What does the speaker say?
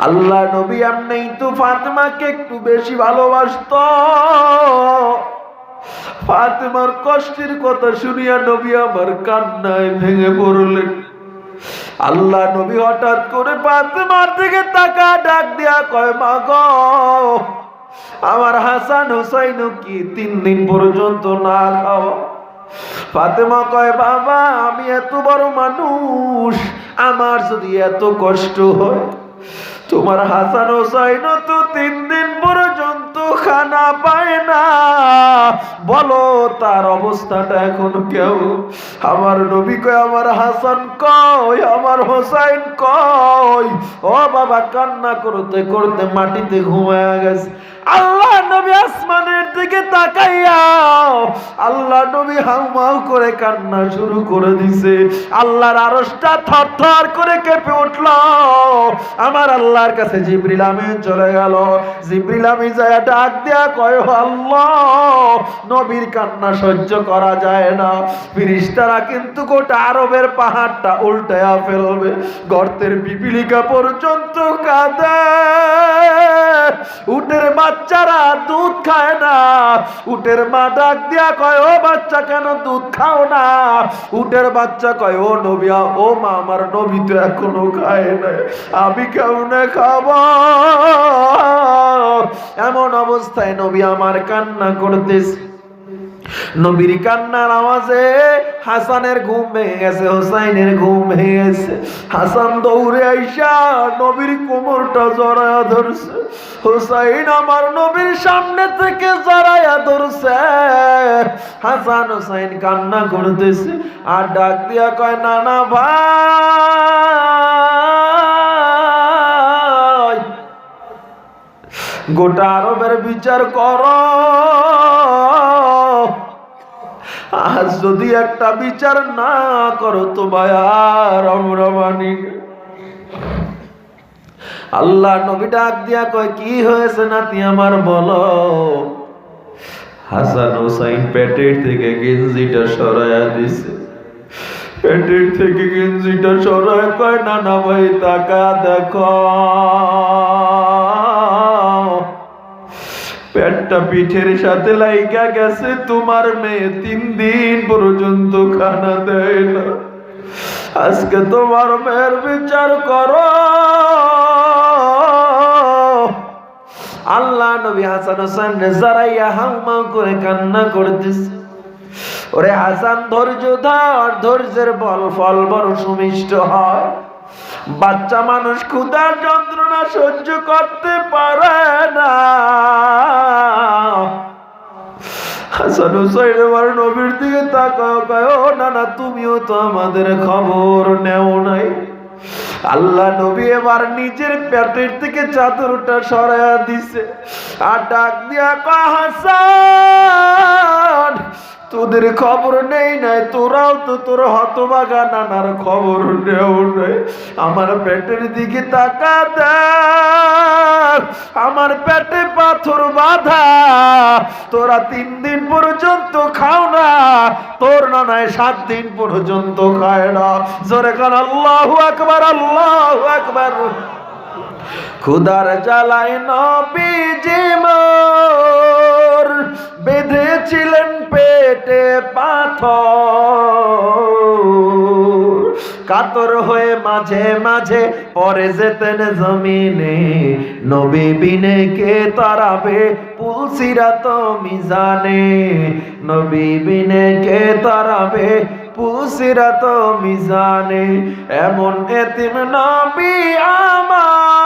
আল্লাহ নবী এমনি তো ফাতেমাকে একটু বেশি ভালোবাসতো। ফাতেমার কষ্টের কথা শুনিয়া নবী আমার কান্নায় ভেঙে পড়লেন। আল্লাহ নবী হঠাৎ করে ফাতেমার দিকে তাকা ডাক দিয়া কয়, মা গো, আমার হাসান হুসাইন কি 3 দিন পর্যন্ত না খাওয়া? ফাতেমা কয়, বাবা, আমি এত বড় মানুষ, আমার যদি এত কষ্ট হয়, তোমার হাসান হুসাইন তো 3 দিন পর্যন্ত খানা পায় না, বলো তার অবস্থাটা এখন কেউ? আমার নবী কয়, আমার হাসান কই, আমার হোসাইন কই? ও বাবা, কান্না করতে করতে মাটিতে ঘুমায়া গেছে। আল্লাহ নবী আসমানের দিকে তাকাইয়া আল্লাহ নবী হাউমাউ করে কান্না শুরু করে দিছে। আল্লাহর আরশটা থরথর করে কেঁপে উঠল। আমার আল্লাহর কাছে জিবরিল আমিন চলে গেল। জিবরিল আমিন যায় ডাক দিয়া কয়, আল্লাহ, নবীর কান্না সহ্য করা যায় না, ফেরেশতারা কিন্তু গোটা আরবের পাহাড়টা উল্টায়া ফেলবে। গর্তের পিপিলিকা পর্যন্ত কাঁদে। উটের বাচ্চারা দুধ খায় না। উটের মা ডাক দিয়া কয়, ও বাচ্চা, কেন দুধ খাও না? উটের বাচ্চা কয়, ও নবী, ও মা, আমার নবী তো এখনো খায় না, আমি কেমনে খাব? এমন অবস্থায় নবী আমার কান্না করতেছে। নবীর কান্নার আওয়াজে হাসানের ঘুম ভেঙে গেছে, হোসাইনের ঘুম ভেঙে গেছে। হাসান দৌড়ে আইসা নবীর কোমরটা জড়ায়া ধরছে। হোসাইন আমার নবীর সামনে থেকে জড়ায়া ধরছে। হাসান হোসাইন কান্না করতেছে আর ডাক দিয়া কয়, নানা ভাই, গোটা আরবের বিচার করো, আজ যদি একটা বিচার না করো তো ভাই আর আমরা মানি। আল্লাহ নবী ডাক দিয়া কয়, কি হয়েছে নাতি আমার, বলো। হাসান হুসাইন পেটের থেকে গেঞ্জিটা সরাইয়া দিছে। পেটের থেকে গেঞ্জিটা সরাই কয়, নানা ভাই তাকা দেখো, পেটটা পিঠের সাথে লাইগা গেছে। তোমার মেয়ে 3 দিন পর্যন্ত খানা দেয় না। আজকে তোমার মেয়ের বিচার করো। আল্লাহ নবী হাসান হোসেন জড়াইয়া হাউমাউ করে কান্না করতেছে। ওরে হাসান, ধৈর্য ধর, ধৈর্যের ফল বড় সুমিষ্ট হয়। বাচ্চা মানুষ ক্ষুধার যন্ত্রণা সহ্য করতে পারে না। হাসান হুসাইন আমার নবীর দিকে তাকাও, কয়, ও নানা, তুমিও তো আমাদের খবর নেও নাই। আল্লাহ নবী এবার নিজের পেটের থেকে চাদরটা সরাইয়া দিছে আর ডাক দিয়া কয়, হাসান, তোদের খবর নেই নাই, তোরাও তো তোর হতভাগা নানার খবর নেও নাই। আমার পেটের দিকে তাকা দেখ, আমার পেটে পাথর বাঁধা, তোরা 3 দিন পর্যন্ত খাও না, তোর নানায় 7 দিন পর্যন্ত খায় না। জোরে কান আল্লাহু আকবার, আল্লাহু আকবার। ক্ষুধার জ্বালায় নবীজি মোর বেঁধেছিলেন পেটে পাথর, কাতর হয়ে মাঝে মাঝে পরে যেতেন জমিনে। নবী বিনে কে তারাবে পুলসিরাত মিজানে, নবী বিনে কে তারাবে পুলসিরাত মিজানে। এমন এতিম নবী আমার